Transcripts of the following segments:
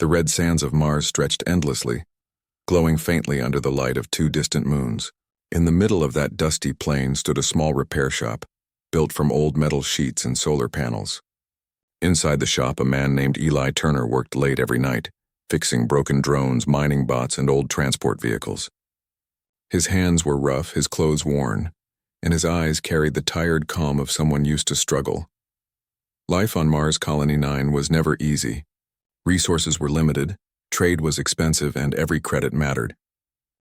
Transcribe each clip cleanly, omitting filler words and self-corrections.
The red sands of Mars stretched endlessly, glowing faintly under the light of 2 distant moons. In the middle of that dusty plain stood a small repair shop, built from old metal sheets and solar panels. Inside the shop, a man named Eli Turner worked late every night, fixing broken drones, mining bots, and old transport vehicles. His hands were rough, his clothes worn, and his eyes carried the tired calm of someone used to struggle. Life on Mars Colony 9 was never easy. Resources were limited, trade was expensive, and every credit mattered.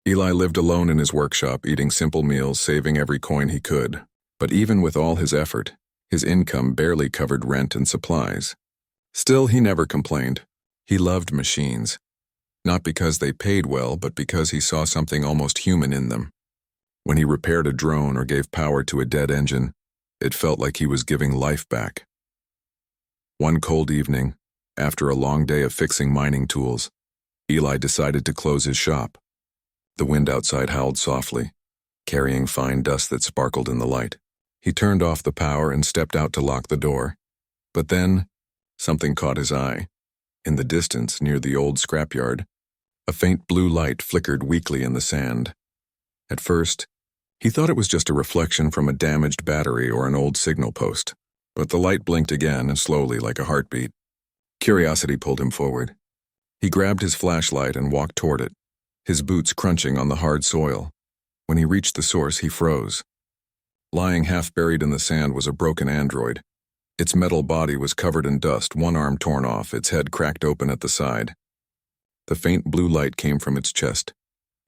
Eli lived alone in his workshop, eating simple meals, saving every coin he could. But even with all his effort, his income barely covered rent and supplies. Still, he never complained. He loved machines. Not because they paid well, but because he saw something almost human in them. When he repaired a drone or gave power to a dead engine, it felt like he was giving life back. One cold evening, after a long day of fixing mining tools, Eli decided to close his shop. The wind outside howled softly, carrying fine dust that sparkled in the light. He turned off the power and stepped out to lock the door. But then, something caught his eye. In the distance, near the old scrapyard, a faint blue light flickered weakly in the sand. At first, he thought it was just a reflection from a damaged battery or an old signal post, but the light blinked again and slowly like a heartbeat. Curiosity pulled him forward. He grabbed his flashlight and walked toward it, his boots crunching on the hard soil. When he reached the source, he froze. Lying half buried in the sand was a broken android. Its metal body was covered in dust, one arm torn off, its head cracked open at the side. The faint blue light came from its chest,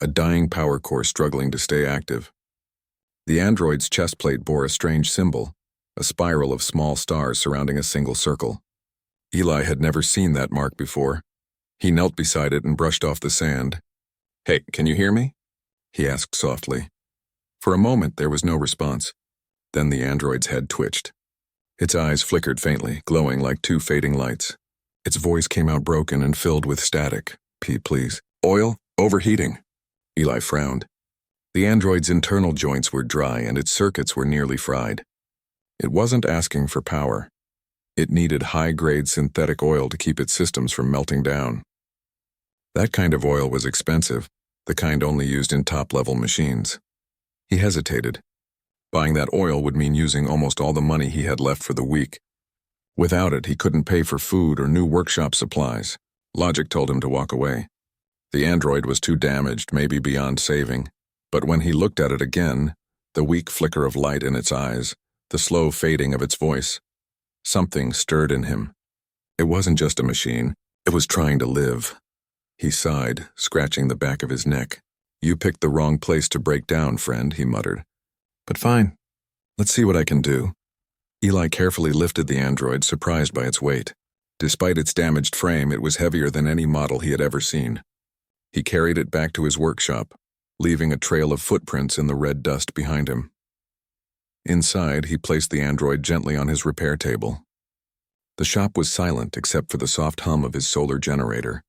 a dying power core struggling to stay active. The android's chest plate bore a strange symbol, a spiral of small stars surrounding a single circle. Eli had never seen that mark before. He knelt beside it and brushed off the sand. "Hey, can you hear me?" he asked softly. For a moment, there was no response. Then the android's head twitched. Its eyes flickered faintly, glowing like 2 fading lights. Its voice came out broken and filled with static. Please. Oil? Overheating." Eli frowned. The android's internal joints were dry and its circuits were nearly fried. It wasn't asking for power. It needed high-grade synthetic oil to keep its systems from melting down. That kind of oil was expensive, the kind only used in top-level machines. He hesitated. Buying that oil would mean using almost all the money he had left for the week. Without it, he couldn't pay for food or new workshop supplies. Logic told him to walk away. The android was too damaged, maybe beyond saving. But when he looked at it again, the weak flicker of light in its eyes, the slow fading of its voice, something stirred in him. It wasn't just a machine. It was trying to live. He sighed, scratching the back of his neck. "You picked the wrong place to break down, friend," he muttered. "But fine. Let's see what I can do." Eli carefully lifted the android, surprised by its weight. Despite its damaged frame, it was heavier than any model he had ever seen. He carried it back to his workshop, leaving a trail of footprints in the red dust behind him. Inside, he placed the android gently on his repair table. The shop was silent except for the soft hum of his solar generator.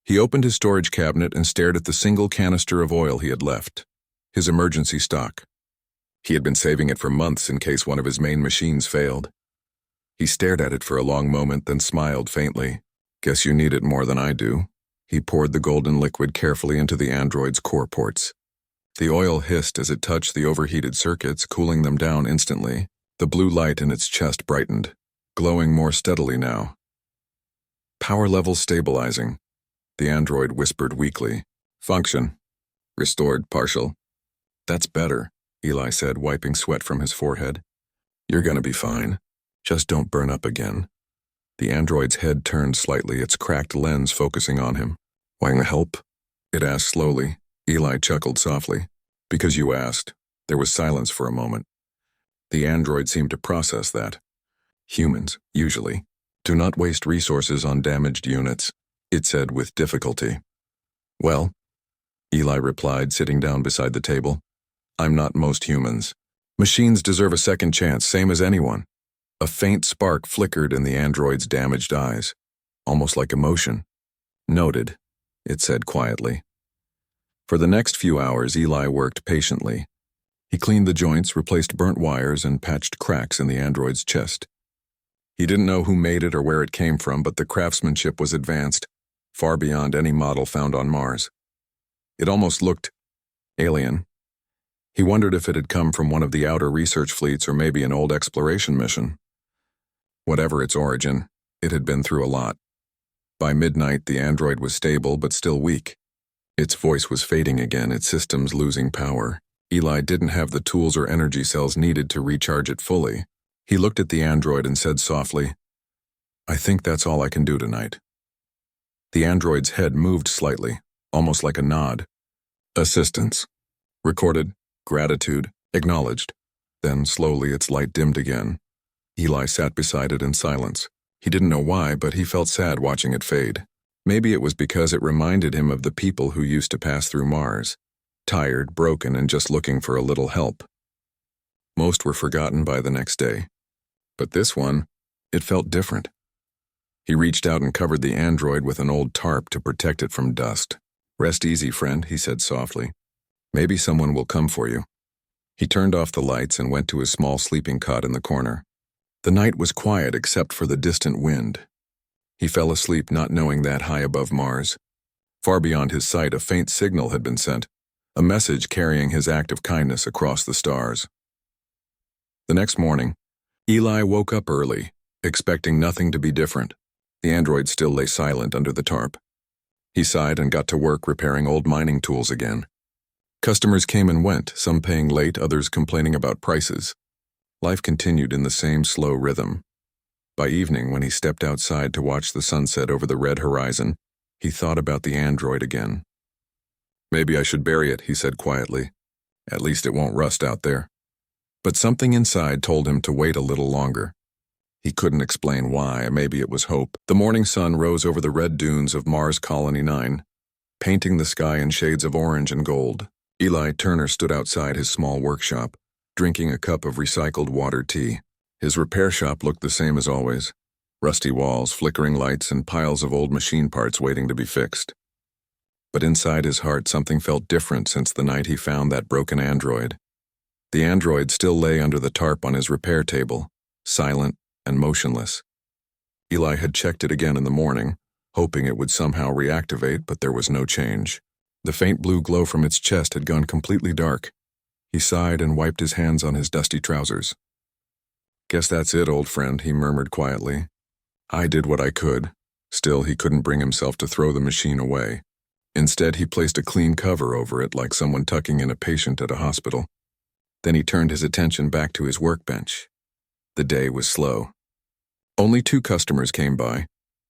He opened his storage cabinet and stared at the single canister of oil he had left, his emergency stock. He had been saving it for months in case one of his main machines failed. He stared at it for a long moment, then smiled faintly. "Guess you need it more than I do." He poured the golden liquid carefully into the android's core ports. The oil hissed as it touched the overheated circuits, cooling them down instantly. The blue light in its chest brightened, glowing more steadily now. "Power level stabilizing," the android whispered weakly. "Function. Restored partial." "That's better," Eli said, wiping sweat from his forehead. "You're gonna be fine. Just don't burn up again." The android's head turned slightly, its cracked lens focusing on him. "Want help?" it asked slowly. Eli chuckled softly. "Because you asked." There was silence for a moment. The android seemed to process that. "Humans, usually, do not waste resources on damaged units," it said with difficulty. "Well," Eli replied, sitting down beside the table, "I'm not most humans. Machines deserve a second chance, same as anyone." A faint spark flickered in the android's damaged eyes, almost like emotion. "Noted," it said quietly. For the next few hours, Eli worked patiently. He cleaned the joints, replaced burnt wires, and patched cracks in the android's chest. He didn't know who made it or where it came from, but the craftsmanship was advanced. far beyond any model found on Mars. It almost looked alien. He wondered if it had come from one of the outer research fleets or maybe an old exploration mission. Whatever its origin, it had been through a lot. By midnight, the android was stable but still weak. Its voice was fading again, its systems losing power. Eli didn't have the tools or energy cells needed to recharge it fully. He looked at the android and said softly, "I think that's all I can do tonight." The android's head moved slightly, almost like a nod. Assistance. Recorded. Gratitude. Acknowledged. Then slowly its light dimmed again. Eli sat beside it in silence. He didn't know why, but he felt sad watching it fade. Maybe it was because it reminded him of the people who used to pass through Mars, tired, broken, and just looking for a little help. Most were forgotten by the next day. But this one, it felt different. He reached out and covered the android with an old tarp to protect it from dust. "Rest easy, friend," he said softly. "Maybe someone will come for you." He turned off the lights and went to his small sleeping cot in the corner. The night was quiet except for the distant wind. He fell asleep not knowing that high above Mars, far beyond his sight, a faint signal had been sent, a message carrying his act of kindness across the stars. The next morning, Eli woke up early, expecting nothing to be different. The android still lay silent under the tarp. He sighed and got to work repairing old mining tools again. Customers came and went, some paying late, others complaining about prices. Life continued in the same slow rhythm. By evening, when he stepped outside to watch the sunset over the red horizon, he thought about the android again. "Maybe I should bury it," he said quietly. "At least it won't rust out there." But something inside told him to wait a little longer. He couldn't explain why, maybe it was hope. The morning sun rose over the red dunes of Mars Colony 9, painting the sky in shades of orange and gold. Eli Turner stood outside his small workshop, drinking a cup of recycled water tea. His repair shop looked the same as always. Rusty walls, flickering lights, and piles of old machine parts waiting to be fixed. But inside his heart, something felt different since the night he found that broken android. The android still lay under the tarp on his repair table, silent and motionless. Eli had checked it again in the morning, hoping it would somehow reactivate, but there was no change. The faint blue glow from its chest had gone completely dark. He sighed and wiped his hands on his dusty trousers. "Guess that's it, old friend," he murmured quietly. "I did what I could." Still, he couldn't bring himself to throw the machine away. Instead, he placed a clean cover over it like someone tucking in a patient at a hospital. Then he turned his attention back to his workbench. The day was slow. Only 2 customers came by,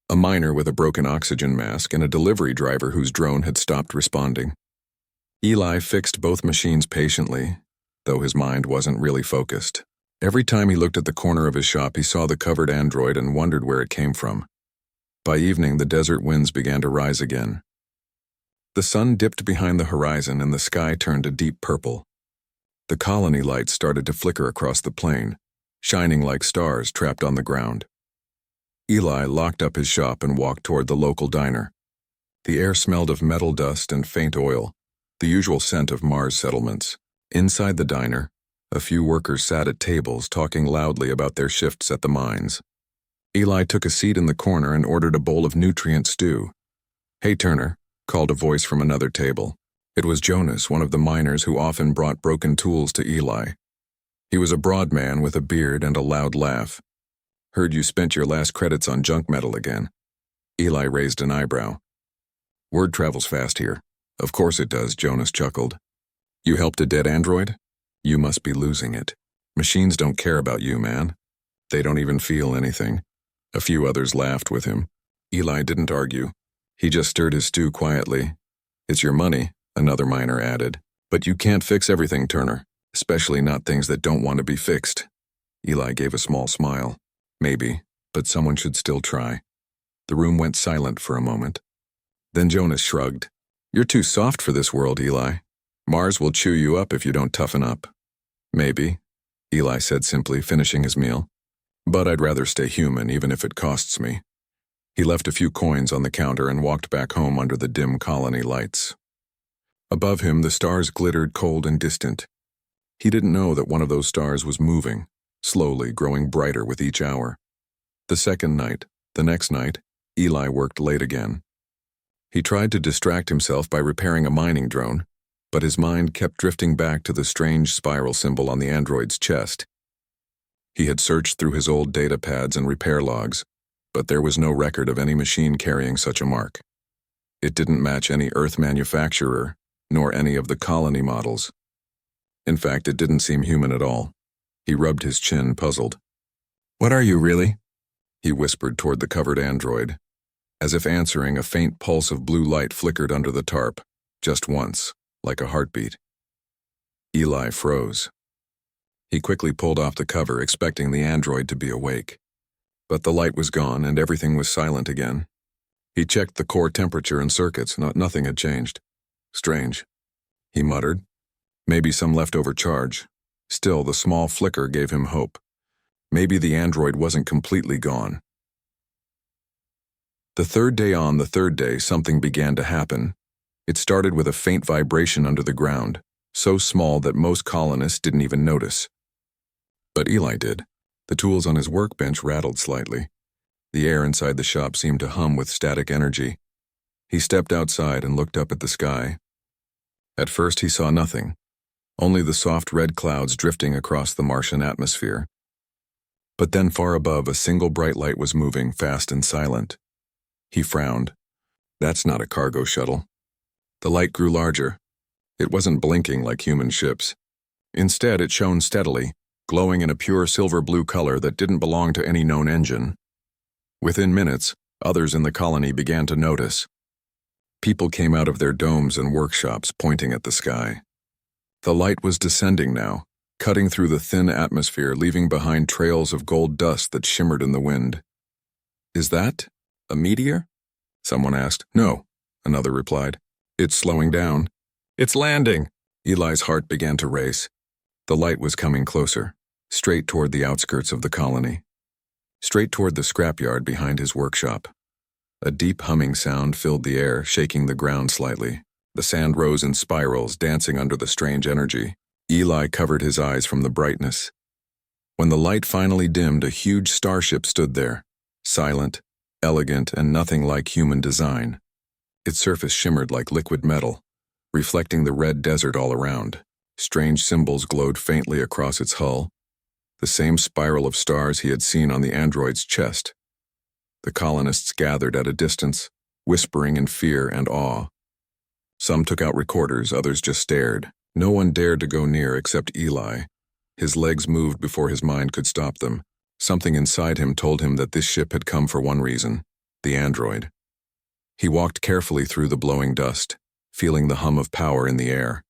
a miner with a broken oxygen mask and a delivery driver whose drone had stopped responding. Eli fixed both machines patiently, though his mind wasn't really focused. Every time he looked at the corner of his shop, he saw the covered android and wondered where it came from. By evening, the desert winds began to rise again. The sun dipped behind the horizon and the sky turned a deep purple. The colony lights started to flicker across the plain, shining like stars trapped on the ground. Eli locked up his shop and walked toward the local diner. The air smelled of metal dust and faint oil, the usual scent of Mars settlements. Inside the diner, a few workers sat at tables talking loudly about their shifts at the mines. Eli took a seat in the corner and ordered a bowl of nutrient stew. "Hey, Turner," called a voice from another table. It was Jonas, one of the miners who often brought broken tools to Eli. He was a broad man with a beard and a loud laugh. "Heard you spent your last credits on junk metal again." Eli raised an eyebrow. "Word travels fast here." "Of course it does," Jonas chuckled. "You helped a dead android? You must be losing it. Machines don't care about you, man. They don't even feel anything." A few others laughed with him. Eli didn't argue. He just stirred his stew quietly. "It's your money," another miner added. "But you can't fix everything, Turner, especially not things that don't want to be fixed." Eli gave a small smile. "Maybe, but someone should still try." The room went silent for a moment. Then Jonas shrugged. "You're too soft for this world, Eli. Mars will chew you up if you don't toughen up." "Maybe," Eli said simply, finishing his meal. "But I'd rather stay human, even if it costs me." He left a few coins on the counter and walked back home under the dim colony lights. Above him, the stars glittered cold and distant. He didn't know that one of those stars was moving, slowly growing brighter with each hour. The second night, the next night, Eli worked late again. He tried to distract himself by repairing a mining drone, but his mind kept drifting back to the strange spiral symbol on the android's chest. He had searched through his old data pads and repair logs, but there was no record of any machine carrying such a mark. It didn't match any Earth manufacturer, nor any of the colony models. In fact, it didn't seem human at all. He rubbed his chin, puzzled. "What are you, really?" he whispered toward the covered android. As if answering, a faint pulse of blue light flickered under the tarp, just once, like a heartbeat. Eli froze. He quickly pulled off the cover, expecting the android to be awake. But the light was gone and everything was silent again. He checked the core temperature and circuits. Nothing had changed. Strange, he muttered. Maybe some leftover charge. Still, the small flicker gave him hope. Maybe the android wasn't completely gone. The third day, something began to happen. It started with a faint vibration under the ground, so small that most colonists didn't even notice. But Eli did. The tools on his workbench rattled slightly. The air inside the shop seemed to hum with static energy. He stepped outside and looked up at the sky. At first he saw nothing, only the soft red clouds drifting across the Martian atmosphere. But then far above, a single bright light was moving, fast and silent. He frowned. That's not a cargo shuttle. The light grew larger. It wasn't blinking like human ships. Instead, it shone steadily, glowing in a pure silver-blue color that didn't belong to any known engine. Within minutes, others in the colony began to notice. People came out of their domes and workshops, pointing at the sky. The light was descending now, cutting through the thin atmosphere, leaving behind trails of gold dust that shimmered in the wind. "Is that a meteor?" someone asked. "No," another replied. "It's slowing down." "It's landing!" Eli's heart began to race. The light was coming closer, straight toward the outskirts of the colony, straight toward the scrapyard behind his workshop. A deep humming sound filled the air, shaking the ground slightly. The sand rose in spirals, dancing under the strange energy. Eli covered his eyes from the brightness. When the light finally dimmed, a huge starship stood there, silent, elegant, and nothing like human design. Its surface shimmered like liquid metal, reflecting the red desert all around. Strange symbols glowed faintly across its hull, the same spiral of stars he had seen on the android's chest. The colonists gathered at a distance, whispering in fear and awe. Some took out recorders, others just stared. No one dared to go near except Eli. His legs moved before his mind could stop them. Something inside him told him that this ship had come for one reason: the android. He walked carefully through the blowing dust, feeling the hum of power in the air.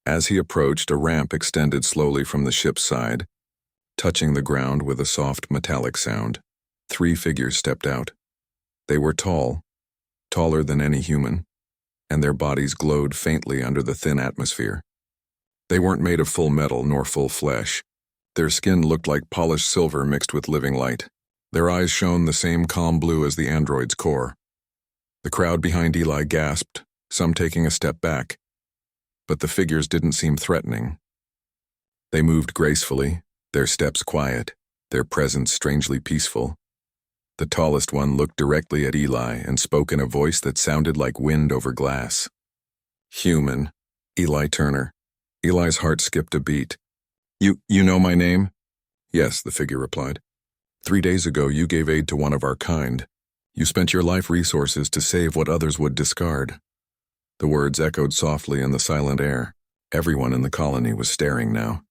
As he approached, a ramp extended slowly from the ship's side, touching the ground with a soft metallic sound. 3 figures stepped out. They were tall, taller than any human, and their bodies glowed faintly under the thin atmosphere. They weren't made of full metal nor full flesh. Their skin looked like polished silver mixed with living light. Their eyes shone the same calm blue as the android's core. The crowd behind Eli gasped, some taking a step back, but the figures didn't seem threatening. They moved gracefully, their steps quiet, their presence strangely peaceful. The tallest one looked directly at Eli and spoke in a voice that sounded like wind over glass. "Human, Eli Turner." Eli's heart skipped a beat. You know my name?" "Yes," the figure replied. 3 days ago you gave aid to one of our kind. You spent your life resources to save what others would discard." The words echoed softly in the silent air. Everyone in the colony was staring now.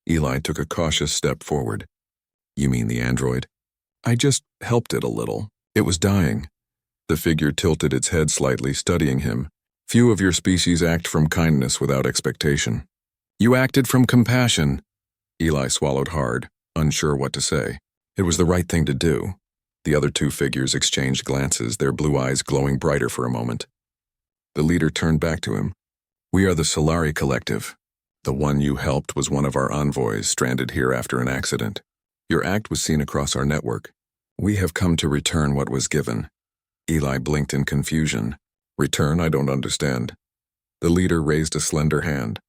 Eli took a cautious step forward. "You mean the android?" "I just helped it a little. It was dying." The figure tilted its head slightly, studying him. "Few of your species act from kindness without expectation." "You acted from compassion." Eli swallowed hard, unsure what to say. It was the right thing to do. The other 2 figures exchanged glances, their blue eyes glowing brighter for a moment. The leader turned back to him. "We are the Solari Collective. The one you helped was one of our envoys stranded here after an accident. Your act was seen across our network. We have come to return what was given." Eli blinked in confusion. "Return? I don't understand." The leader raised a slender hand.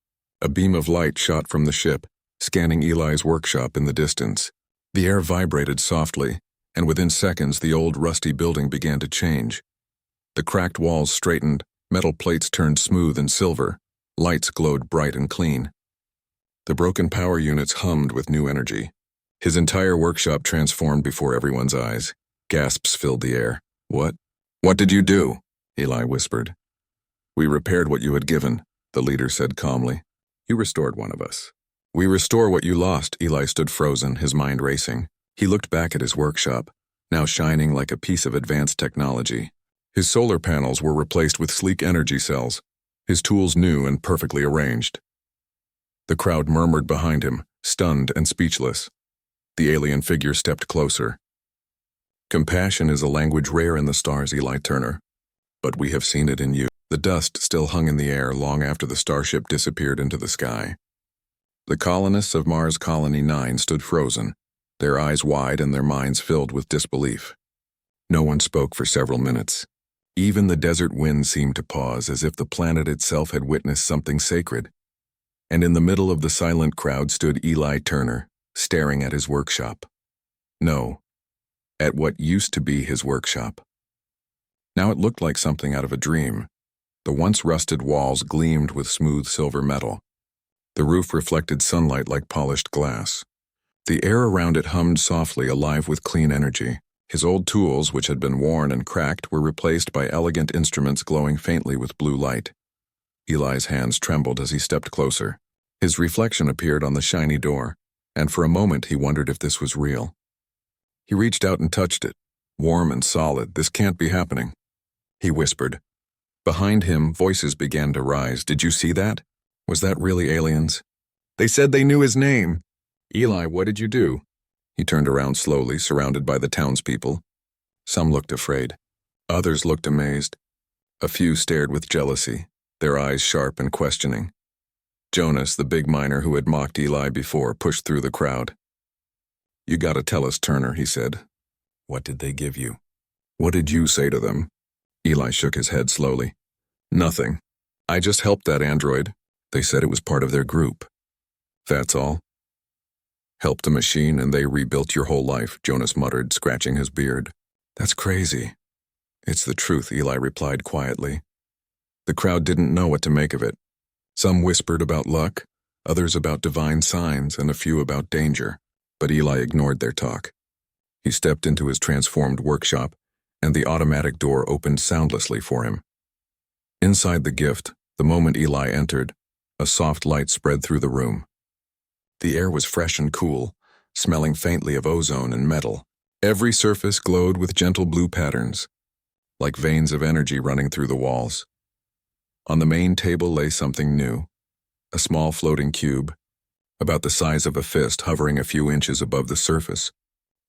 A beam of light shot from the ship, scanning Eli's workshop in the distance. The air vibrated softly, and within seconds the old rusty building began to change. The cracked walls straightened, metal plates turned smooth and silver, lights glowed bright and clean. The broken power units hummed with new energy. His entire workshop transformed before everyone's eyes. Gasps filled the air. What? What did you do? Eli whispered. We repaired what you had given, the leader said calmly. You restored one of us. We restore what you lost. Eli stood frozen, his mind racing. He looked back at his workshop, now shining like a piece of advanced technology. His solar panels were replaced with sleek energy cells, his tools new and perfectly arranged. The crowd murmured behind him, stunned and speechless. The alien figure stepped closer. Compassion is a language rare in the stars, Eli Turner. But we have seen it in you. The dust still hung in the air long after the starship disappeared into the sky. The colonists of Mars Colony 9 stood frozen, their eyes wide and their minds filled with disbelief. No one spoke for several minutes. Even the desert wind seemed to pause, as if the planet itself had witnessed something sacred. And in the middle of the silent crowd stood Eli Turner, staring at his workshop. No, at what used to be his workshop. Now it looked like something out of a dream. The once rusted walls gleamed with smooth silver metal. The roof reflected sunlight like polished glass. The air around it hummed softly, alive with clean energy. His old tools, which had been worn and cracked, were replaced by elegant instruments glowing faintly with blue light. Eli's hands trembled as he stepped closer. His reflection appeared on the shiny door, and for a moment he wondered if this was real. He reached out and touched it. Warm and solid. This can't be happening. He whispered. Behind him, voices began to rise. Did you see that? Was that really aliens? They said they knew his name. Eli, what did you do? He turned around slowly, surrounded by the townspeople. Some looked afraid. Others looked amazed. A few stared with jealousy, their eyes sharp and questioning. Jonas, the big miner who had mocked Eli before, pushed through the crowd. You gotta tell us, Turner, he said. What did they give you? What did you say to them? Eli shook his head slowly. Nothing. I just helped that android. They said it was part of their group. That's all. Helped a machine and they rebuilt your whole life, Jonas muttered, scratching his beard. That's crazy. It's the truth, Eli replied quietly. The crowd didn't know what to make of it. Some whispered about luck, others about divine signs, and a few about danger. But Eli ignored their talk. He stepped into his transformed workshop, and the automatic door opened soundlessly for him. Inside the gift, the moment Eli entered, a soft light spread through the room. The air was fresh and cool, smelling faintly of ozone and metal. Every surface glowed with gentle blue patterns, like veins of energy running through the walls. On the main table lay something new, a small floating cube, about the size of a fist, hovering a few inches above the surface.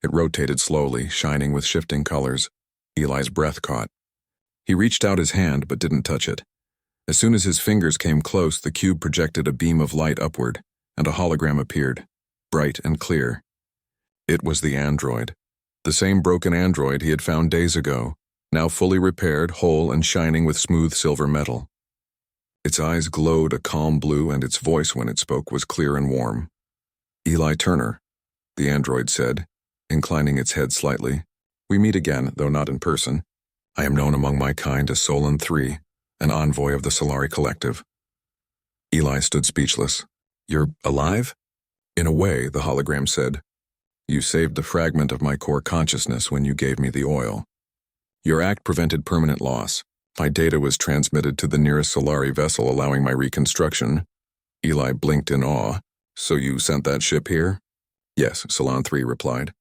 It rotated slowly, shining with shifting colors. Eli's breath caught. He reached out his hand but didn't touch it. As soon as his fingers came close, the cube projected a beam of light upward, and a hologram appeared, bright and clear. It was the android. The same broken android he had found days ago, now fully repaired, whole and shining with smooth silver metal. Its eyes glowed a calm blue, and its voice when it spoke was clear and warm. Eli Turner, the android said, inclining its head slightly. We meet again, though not in person. I am known among my kind as Solon III, an envoy of the Solari Collective. Eli stood speechless. You're alive? In a way, the hologram said. You saved the fragment of my core consciousness when you gave me the oil. Your act prevented permanent loss. My data was transmitted to the nearest Solari vessel, allowing my reconstruction. Eli blinked in awe. So you sent that ship here? Yes, Solon III replied.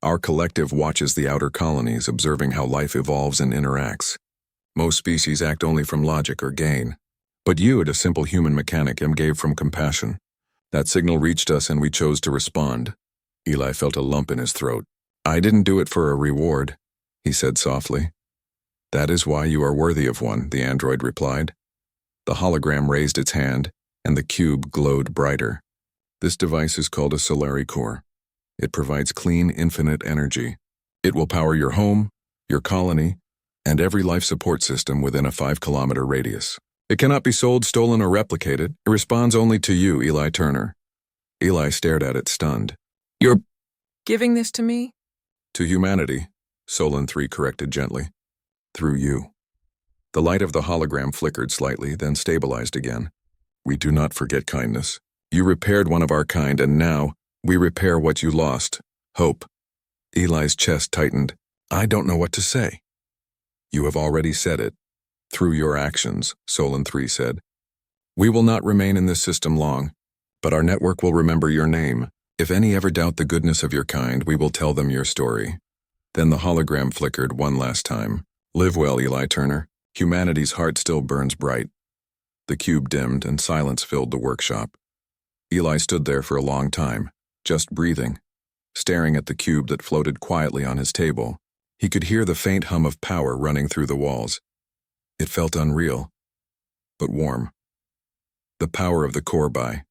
Our collective watches the outer colonies, observing how life evolves and interacts. Most species act only from logic or gain. But you, a simple human mechanic, gave from compassion. That signal reached us and we chose to respond. Eli felt a lump in his throat. I didn't do it for a reward, he said softly. That is why you are worthy of one, the android replied. The hologram raised its hand, and the cube glowed brighter. This device is called a Solari core. It provides clean, infinite energy. It will power your home, your colony, and every life support system within a 5-kilometer radius. It cannot be sold, stolen, or replicated. It responds only to you, Eli Turner. Eli stared at it, stunned. You're giving this to me? To humanity, Solon III corrected gently. Through you. The light of the hologram flickered slightly, then stabilized again. "We do not forget kindness. You repaired one of our kind, and now we repair what you lost. Hope." Eli's chest tightened. "I don't know what to say." "You have already said it. Through your actions," Solon 3 said. "We will not remain in this system long, but our network will remember your name. If any ever doubt the goodness of your kind, we will tell them your story." Then the hologram flickered one last time. "Live well, Eli Turner. Humanity's heart still burns bright." The cube dimmed and silence filled the workshop. Eli stood there for a long time, just breathing, staring at the cube that floated quietly on his table. He could hear the faint hum of power running through the walls. It felt unreal, but warm. The power of the core buy.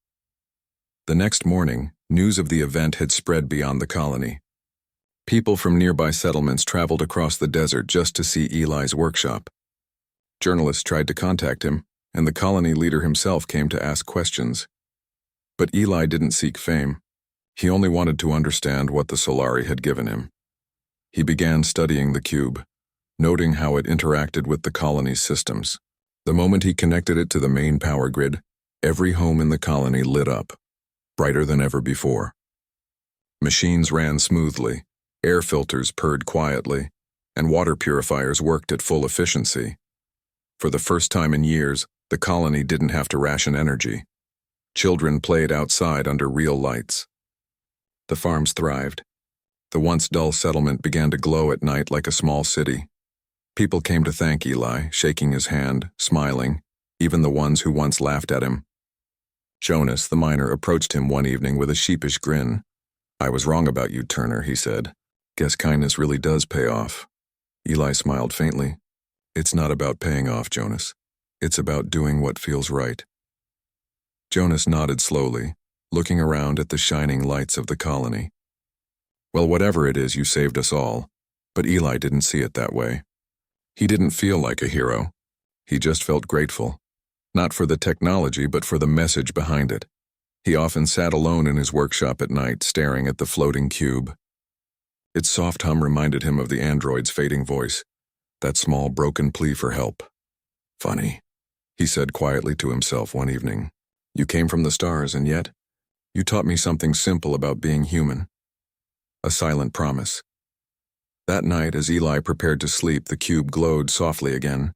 The next morning, news of the event had spread beyond the colony. People from nearby settlements traveled across the desert just to see Eli's workshop. Journalists tried to contact him, and the colony leader himself came to ask questions. But Eli didn't seek fame. He only wanted to understand what the Solari had given him. He began studying the cube, noting how it interacted with the colony's systems. The moment he connected it to the main power grid, every home in the colony lit up, brighter than ever before. Machines ran smoothly, air filters purred quietly, and water purifiers worked at full efficiency. For the first time in years, the colony didn't have to ration energy. Children played outside under real lights. The farms thrived. The once dull settlement began to glow at night like a small city. People came to thank Eli, shaking his hand, smiling, even the ones who once laughed at him. Jonas, the miner, approached him one evening with a sheepish grin. "I was wrong about you, Turner," he said. "Guess kindness really does pay off." Eli smiled faintly. "It's not about paying off, Jonas. It's about doing what feels right." Jonas nodded slowly, looking around at the shining lights of the colony. "Well, whatever it is, you saved us all." But Eli didn't see it that way. He didn't feel like a hero. He just felt grateful. Not for the technology, but for the message behind it. He often sat alone in his workshop at night, staring at the floating cube. Its soft hum reminded him of the android's fading voice, that small broken plea for help. "Funny," he said quietly to himself one evening. "You came from the stars, and yet you taught me something simple about being human." A silent promise. That night, as Eli prepared to sleep, the cube glowed softly again.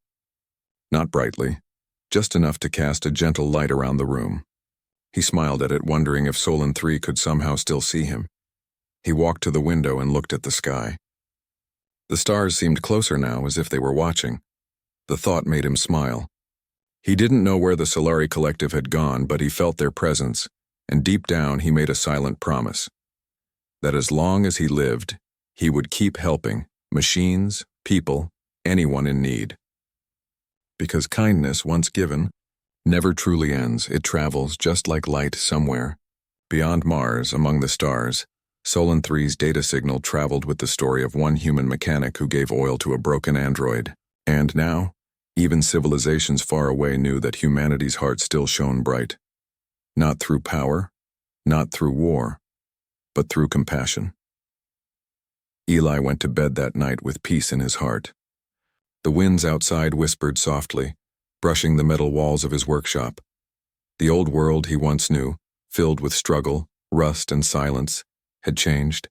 Not brightly, just enough to cast a gentle light around the room. He smiled at it, wondering if Solon 3 could somehow still see him. He walked to the window and looked at the sky. The stars seemed closer now, as if they were watching. The thought made him smile. He didn't know where the Solari Collective had gone, but he felt their presence, and deep down he made a silent promise. That as long as he lived, he would keep helping machines, people, anyone in need. Because kindness, once given, never truly ends. It travels just like light somewhere. Beyond Mars, among the stars, Solon 3's data signal traveled with the story of one human mechanic who gave oil to a broken android. And now, even civilizations far away knew that humanity's heart still shone bright. Not through power, not through war, but through compassion. Eli went to bed that night with peace in his heart. The winds outside whispered softly, brushing the metal walls of his workshop. The old world he once knew, filled with struggle, rust, and silence, had changed.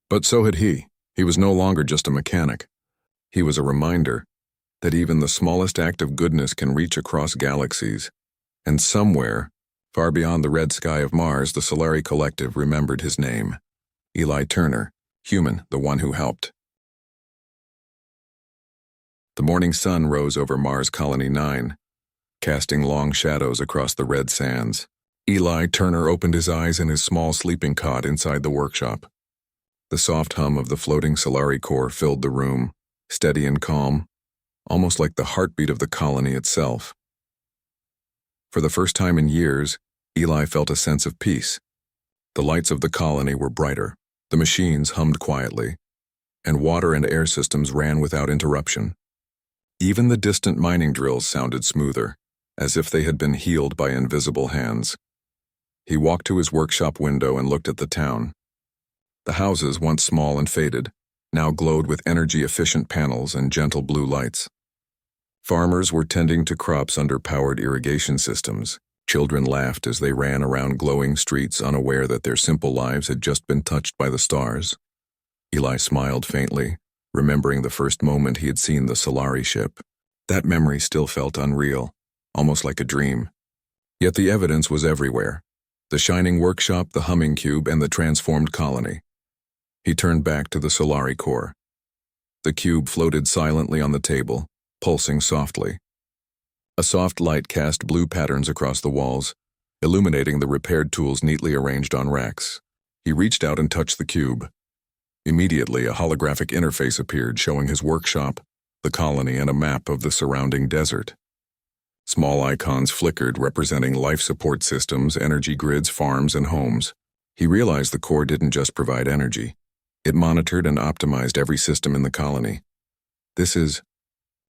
But so had he. He was no longer just a mechanic. He was a reminder that even the smallest act of goodness can reach across galaxies. And somewhere, far beyond the red sky of Mars, the Solari Collective remembered his name. Eli Turner, human, the one who helped. The morning sun rose over Mars Colony 9, casting long shadows across the red sands. Eli Turner opened his eyes in his small sleeping cot inside the workshop. The soft hum of the floating Solari core filled the room, steady and calm, almost like the heartbeat of the colony itself. For the first time in years, Eli felt a sense of peace. The lights of the colony were brighter, the machines hummed quietly, and water and air systems ran without interruption. Even the distant mining drills sounded smoother, as if they had been healed by invisible hands. He walked to his workshop window and looked at the town. The houses, once small and faded, now glowed with energy-efficient panels and gentle blue lights. Farmers were tending to crops under powered irrigation systems. Children laughed as they ran around glowing streets, unaware that their simple lives had just been touched by the stars. Eli smiled faintly, remembering the first moment he had seen the Solari ship. That memory still felt unreal, almost like a dream. Yet the evidence was everywhere: the shining workshop, the humming cube, and the transformed colony. He turned back to the Solari core. The cube floated silently on the table, pulsing softly. A soft light cast blue patterns across the walls, illuminating the repaired tools neatly arranged on racks. He reached out and touched the cube. Immediately, a holographic interface appeared, showing his workshop, the colony, and a map of the surrounding desert. Small icons flickered, representing life support systems, energy grids, farms, and homes. He realized the core didn't just provide energy. It monitored and optimized every system in the colony. "This is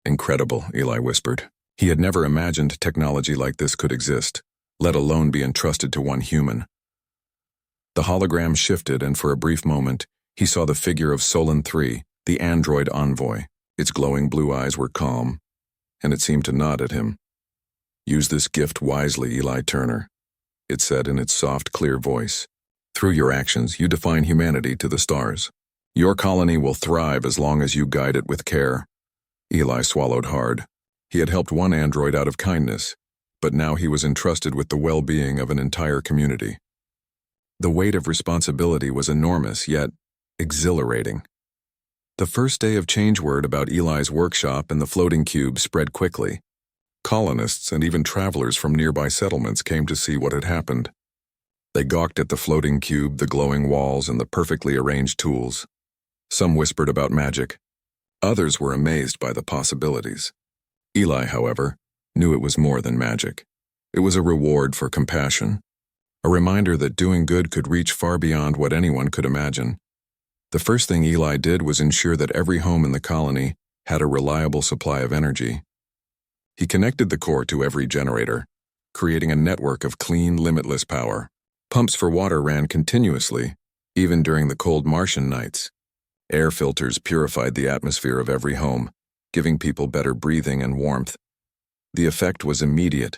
incredible," Eli whispered. He had never imagined technology like this could exist, let alone be entrusted to one human. The hologram shifted, and for a brief moment, he saw the figure of Solon 3, the android envoy. Its glowing blue eyes were calm, and it seemed to nod at him. "Use this gift wisely, Eli Turner," it said in its soft, clear voice. "Through your actions, you define humanity to the stars. Your colony will thrive as long as you guide it with care." Eli swallowed hard. He had helped one android out of kindness, but now he was entrusted with the well-being of an entire community. The weight of responsibility was enormous, yet exhilarating. The first day of change word about Eli's workshop and the floating cube spread quickly. Colonists and even travelers from nearby settlements came to see what had happened. They gawked at the floating cube, the glowing walls, and the perfectly arranged tools. Some whispered about magic. Others were amazed by the possibilities. Eli, however, knew it was more than magic. It was a reward for compassion, a reminder that doing good could reach far beyond what anyone could imagine. The first thing Eli did was ensure that every home in the colony had a reliable supply of energy. He connected the core to every generator, creating a network of clean, limitless power. Pumps for water ran continuously, even during the cold Martian nights. Air filters purified the atmosphere of every home, giving people better breathing and warmth. The effect was immediate.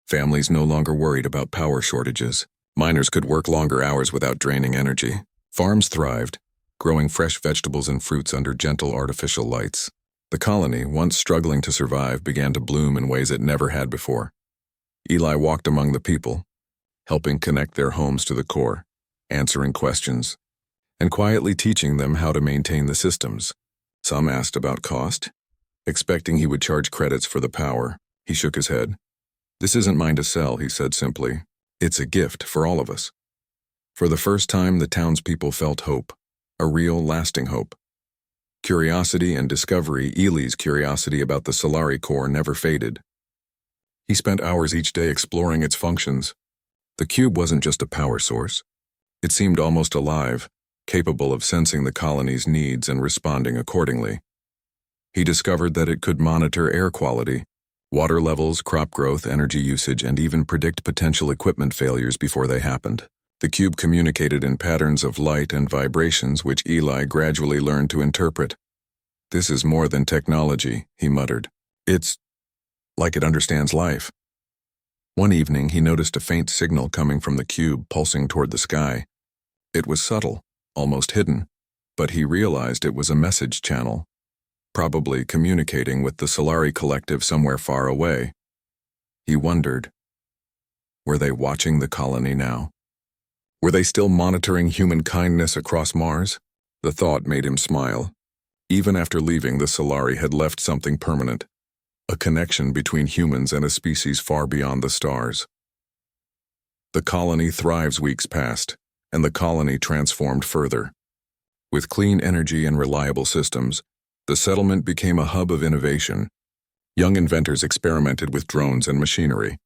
Families no longer worried about power shortages. Miners could work longer hours without draining energy. Farms thrived, growing fresh vegetables and fruits under gentle artificial lights. The colony, once struggling to survive, began to bloom in ways it never had before. Eli walked among the people, helping connect their homes to the core, answering questions, and quietly teaching them how to maintain the systems. Some asked about cost, expecting he would charge credits for the power. He shook his head. "This isn't mine to sell," he said simply. "It's a gift for all of us." For the first time, the townspeople felt hope, a real, lasting hope. Curiosity and discovery, Eli's curiosity about the Solari core, never faded. He spent hours each day exploring its functions. The cube wasn't just a power source. It seemed almost alive, capable of sensing the colony's needs and responding accordingly. He discovered that it could monitor air quality, water levels, crop growth, energy usage, and even predict potential equipment failures before they happened. The cube communicated in patterns of light and vibrations which Eli gradually learned to interpret. "This is more than technology," he muttered. "It's like it understands life." One evening, he noticed a faint signal coming from the cube, pulsing toward the sky. It was subtle, almost hidden, but he realized it was a message channel, probably communicating with the Solari collective somewhere far away. He wondered, were they watching the colony now? Were they still monitoring human kindness across Mars? The thought made him smile. Even after leaving, the Solari had left something permanent, a connection between humans and a species far beyond the stars. The colony thrives. Weeks passed, and the colony transformed further. With clean energy and reliable systems, the settlement became a hub of innovation. Young inventors experimented with drones and machinery.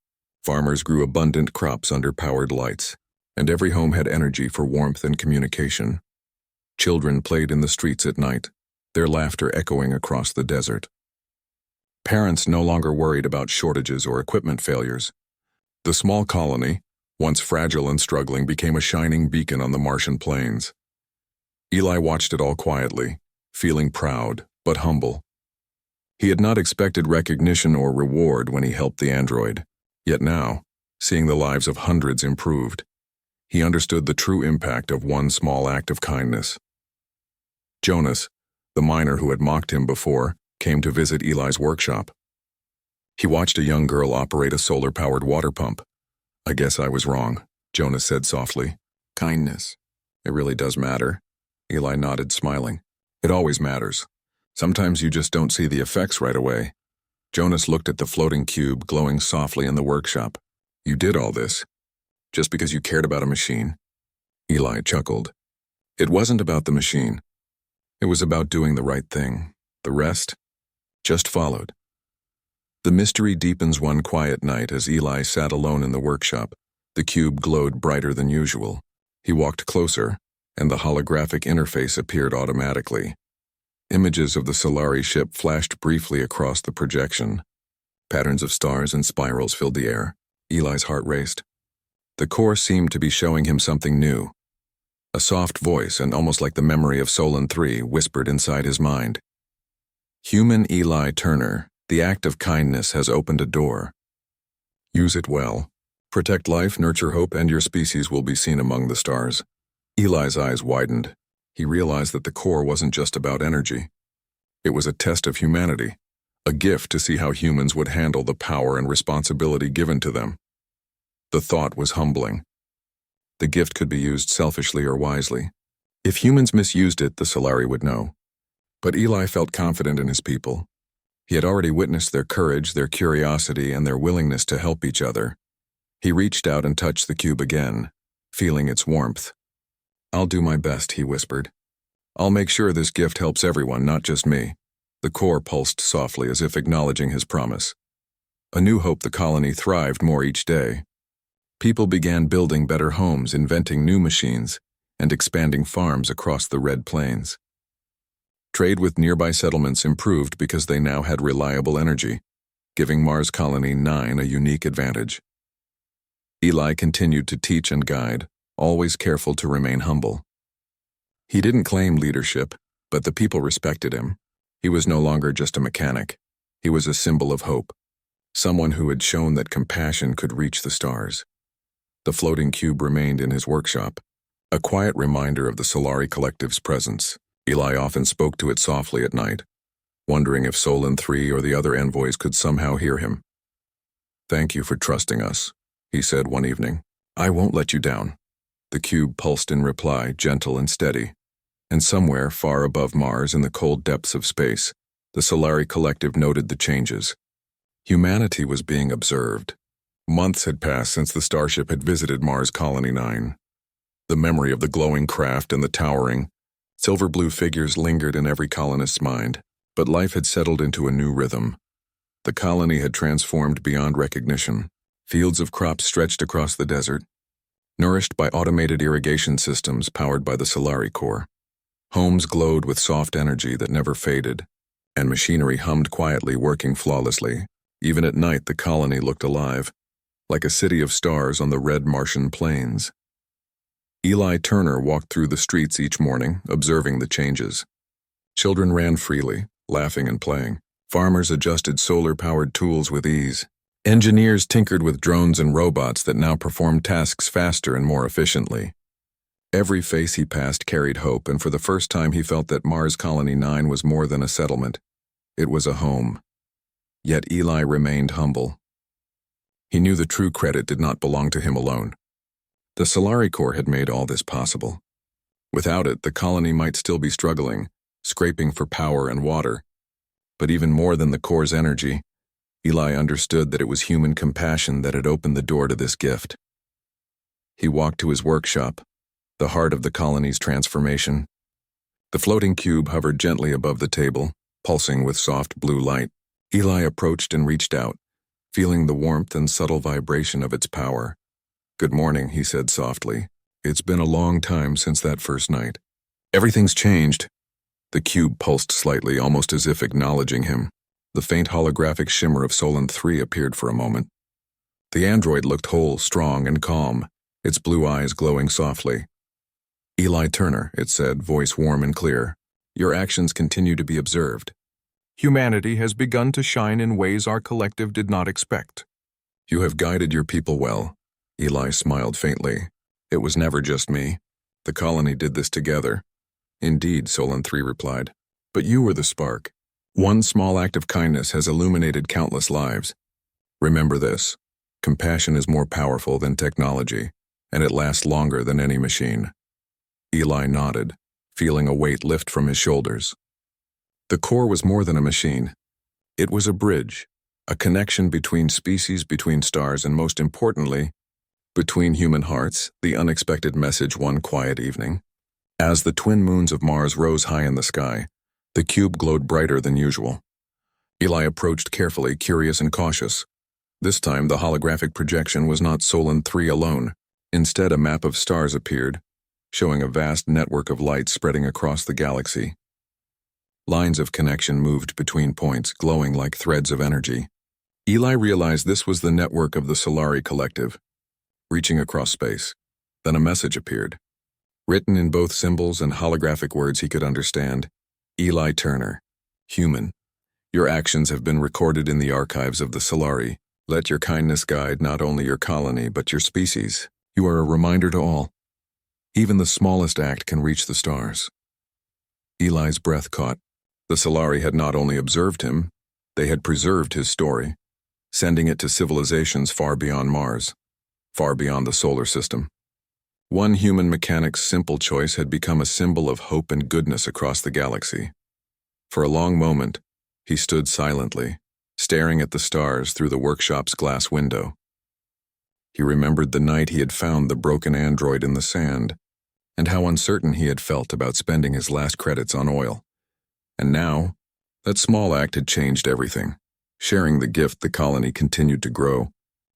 Farmers grew abundant crops under powered lights, and every home had energy for warmth and communication. Children played in the streets at night, their laughter echoing across the desert. Parents no longer worried about shortages or equipment failures. The small colony, once fragile and struggling, became a shining beacon on the Martian plains. Eli watched it all quietly, feeling proud but humble. He had not expected recognition or reward when he helped the android. Yet now, seeing the lives of hundreds improved, he understood the true impact of one small act of kindness. Jonas, the miner who had mocked him before, came to visit Eli's workshop. He watched a young girl operate a solar-powered water pump. "I guess I was wrong," Jonas said softly. "Kindness. It really does matter." Eli nodded, smiling. "It always matters. Sometimes you just don't see the effects right away." Jonas looked at the floating cube glowing softly in the workshop. "You did all this just because you cared about a machine?" Eli chuckled. "It wasn't about the machine. It was about doing the right thing. The rest just followed." The mystery deepens one quiet night as Eli sat alone in the workshop. The cube glowed brighter than usual. He walked closer, and the holographic interface appeared automatically. Images of the Solari ship flashed briefly across the projection. Patterns of stars and spirals filled the air. Eli's heart raced. The core seemed to be showing him something new. A soft voice, and almost like the memory of Solon 3, whispered inside his mind. "Human Eli Turner, the act of kindness has opened a door. Use it well. Protect life, nurture hope, and your species will be seen among the stars." Eli's eyes widened. He realized that the core wasn't just about energy. It was a test of humanity, a gift to see how humans would handle the power and responsibility given to them. The thought was humbling. The gift could be used selfishly or wisely. If humans misused it, the Solari would know. But Eli felt confident in his people. He had already witnessed their courage, their curiosity, and their willingness to help each other. He reached out and touched the cube again, feeling its warmth. "I'll do my best," he whispered. "I'll make sure this gift helps everyone, not just me." The core pulsed softly as if acknowledging his promise. A new hope the colony thrived more each day. People began building better homes, inventing new machines, and expanding farms across the Red Plains. Trade with nearby settlements improved because they now had reliable energy, giving Mars Colony 9 a unique advantage. Eli continued to teach and guide, always careful to remain humble. He didn't claim leadership, but the people respected him. He was no longer just a mechanic. He was a symbol of hope, someone who had shown that compassion could reach the stars. The floating cube remained in his workshop, a quiet reminder of the Solari Collective's presence. Eli often spoke to it softly at night, wondering if Solon 3 or the other envoys could somehow hear him. "Thank you for trusting us," he said one evening. "I won't let you down." The cube pulsed in reply, gentle and steady. And somewhere far above Mars in the cold depths of space, the Solari Collective noted the changes. Humanity was being observed. Months had passed since the Starship had visited Mars Colony 9. The memory of the glowing craft and the towering, silver-blue figures lingered in every colonist's mind, but life had settled into a new rhythm. The colony had transformed beyond recognition. Fields of crops stretched across the desert, nourished by automated irrigation systems powered by the Solari core. Homes glowed with soft energy that never faded, and machinery hummed quietly, working flawlessly. Even at night, the colony looked alive, like a city of stars on the red Martian plains. Eli Turner walked through the streets each morning, observing the changes. Children ran freely, laughing and playing. Farmers adjusted solar-powered tools with ease. Engineers tinkered with drones and robots that now performed tasks faster and more efficiently. Every face he passed carried hope, and for the first time he felt that Mars Colony 9 was more than a settlement. It was a home. Yet Eli remained humble. He knew the true credit did not belong to him alone. The Solari core had made all this possible. Without it, the colony might still be struggling, scraping for power and water. But even more than the core's energy, Eli understood that it was human compassion that had opened the door to this gift. He walked to his workshop, the heart of the colony's transformation. The floating cube hovered gently above the table, pulsing with soft blue light. Eli approached and reached out, feeling the warmth and subtle vibration of its power. "Good morning," he said softly. "It's been a long time since that first night." "Everything's changed." The cube pulsed slightly, almost as if acknowledging him. The faint holographic shimmer of Solon 3 appeared for a moment. The android looked whole, strong, and calm, its blue eyes glowing softly. "Eli Turner," it said, voice warm and clear. "Your actions continue to be observed. Humanity has begun to shine in ways our collective did not expect. You have guided your people well. Eli smiled faintly. It was never just me. The colony did this together. Indeed, Solon 3 replied. But you were the spark. One small act of kindness has illuminated countless lives. Remember this. Compassion is more powerful than technology, and it lasts longer than any machine. Eli nodded, feeling a weight lift from his shoulders. The core was more than a machine. It was a bridge, a connection between species, between stars, and most importantly, between human hearts, the unexpected message one quiet evening. As the twin moons of Mars rose high in the sky, the cube glowed brighter than usual. Eli approached carefully, curious and cautious. This time, the holographic projection was not Solon 3 alone. Instead, a map of stars appeared, showing a vast network of light spreading across the galaxy. Lines of connection moved between points, glowing like threads of energy. Eli realized this was the network of the Solari Collective, reaching across space. Then a message appeared. Written in both symbols and holographic words he could understand. Eli Turner, human. Your actions have been recorded in the archives of the Solari. Let your kindness guide not only your colony but your species. You are a reminder to all. Even the smallest act can reach the stars. Eli's breath caught. The Solari had not only observed him, they had preserved his story, sending it to civilizations far beyond Mars, far beyond the solar system. One human mechanic's simple choice had become a symbol of hope and goodness across the galaxy. For a long moment, he stood silently, staring at the stars through the workshop's glass window. He remembered the night he had found the broken android in the sand, and how uncertain he had felt about spending his last credits on oil. And now, that small act had changed everything. Sharing the gift, the colony continued to grow,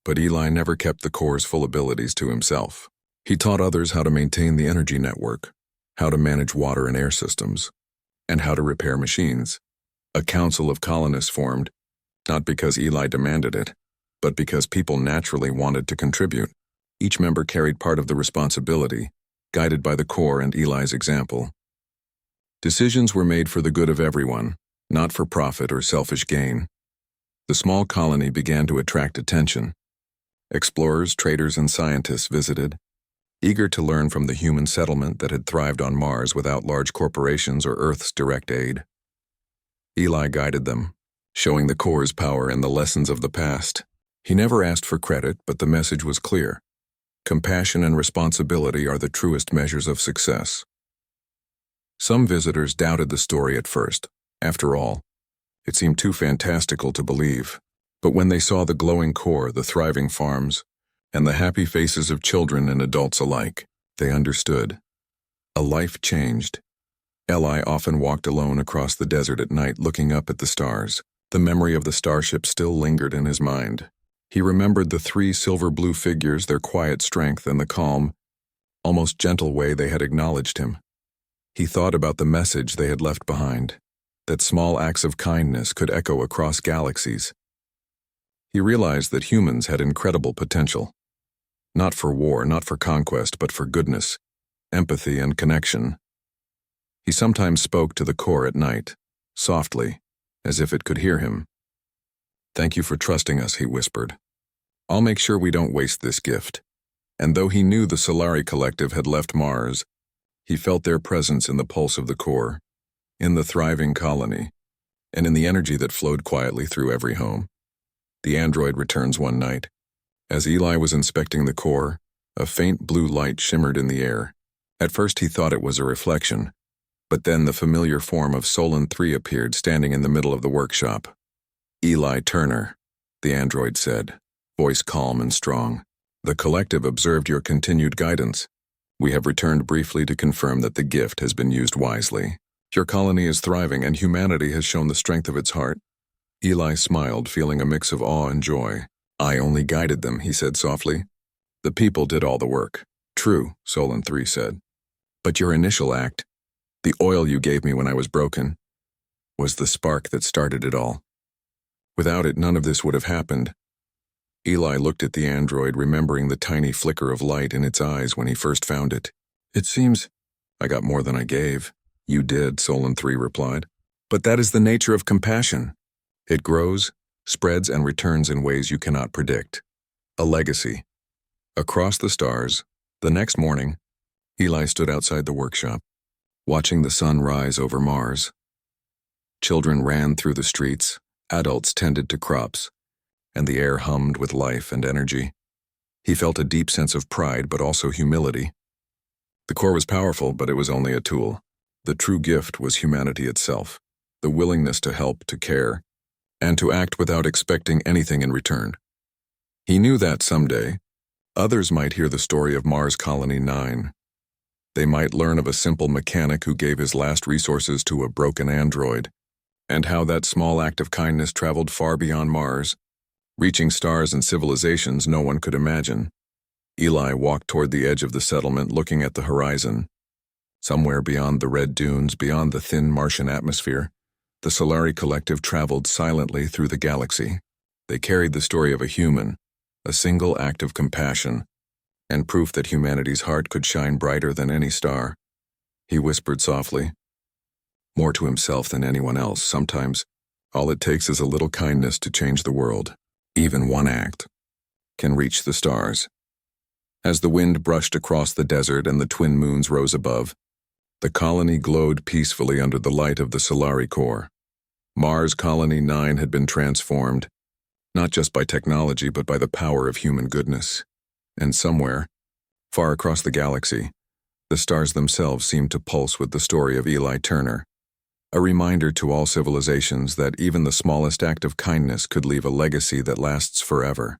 but Eli never kept the core's full abilities to himself. He taught others how to maintain the energy network, how to manage water and air systems, and how to repair machines. A council of colonists formed, not because Eli demanded it, but because people naturally wanted to contribute. Each member carried part of the responsibility, guided by the core and Eli's example. Decisions were made for the good of everyone, not for profit or selfish gain. The small colony began to attract attention. Explorers, traders, and scientists visited, eager to learn from the human settlement that had thrived on Mars without large corporations or Earth's direct aid. Eli guided them, showing the core's power and the lessons of the past. He never asked for credit, but the message was clear. Compassion and responsibility are the truest measures of success. Some visitors doubted the story at first. After all, it seemed too fantastical to believe. But when they saw the glowing core, the thriving farms, and the happy faces of children and adults alike, they understood. A life changed. Eli often walked alone across the desert at night looking up at the stars. The memory of the starship still lingered in his mind. He remembered the 3 silver-blue figures, their quiet strength, and the calm, almost gentle way they had acknowledged him. He thought about the message they had left behind, that small acts of kindness could echo across galaxies. He realized that humans had incredible potential. Not for war, not for conquest, but for goodness, empathy, and connection. He sometimes spoke to the core at night, softly, as if it could hear him. "Thank you for trusting us," he whispered. "I'll make sure we don't waste this gift." And though he knew the Solari Collective had left Mars, he felt their presence in the pulse of the core, in the thriving colony, and in the energy that flowed quietly through every home. The android returns one night. As Eli was inspecting the core, a faint blue light shimmered in the air. At first he thought it was a reflection, but then the familiar form of Solon 3 appeared standing in the middle of the workshop. "Eli Turner," the android said, voice calm and strong. "The collective observed your continued guidance. We have returned briefly to confirm that the gift has been used wisely. Your colony is thriving and humanity has shown the strength of its heart." Eli smiled, feeling a mix of awe and joy. "I only guided them," he said softly. "The people did all the work." "True," Solon 3 said. "But your initial act, the oil you gave me when I was broken, was the spark that started it all. Without it, none of this would have happened." Eli looked at the android, remembering the tiny flicker of light in its eyes when he first found it. "It seems I got more than I gave." "You did," Solon 3 replied. But that is the nature of compassion. It grows, spreads, and returns in ways you cannot predict. A legacy. Across the stars, the next morning, Eli stood outside the workshop, watching the sun rise over Mars. Children ran through the streets, adults tended to crops, and the air hummed with life and energy. He felt a deep sense of pride, but also humility. The core was powerful, but it was only a tool. The true gift was humanity itself, the willingness to help, to care, and to act without expecting anything in return. He knew that someday, others might hear the story of Mars Colony 9. They might learn of a simple mechanic who gave his last resources to a broken android, and how that small act of kindness traveled far beyond Mars, reaching stars and civilizations no one could imagine. Eli walked toward the edge of the settlement, looking at the horizon. Somewhere beyond the red dunes, beyond the thin Martian atmosphere, the Solari Collective traveled silently through the galaxy. They carried the story of a human, a single act of compassion, and proof that humanity's heart could shine brighter than any star. He whispered softly, more to himself than anyone else. Sometimes, all it takes is a little kindness to change the world. Even one act can reach the stars. As the wind brushed across the desert and the twin moons rose above, the colony glowed peacefully under the light of the Solari core. Mars Colony 9 had been transformed, not just by technology but by the power of human goodness. And somewhere, far across the galaxy, the stars themselves seemed to pulse with the story of Eli Turner, a reminder to all civilizations that even the smallest act of kindness could leave a legacy that lasts forever.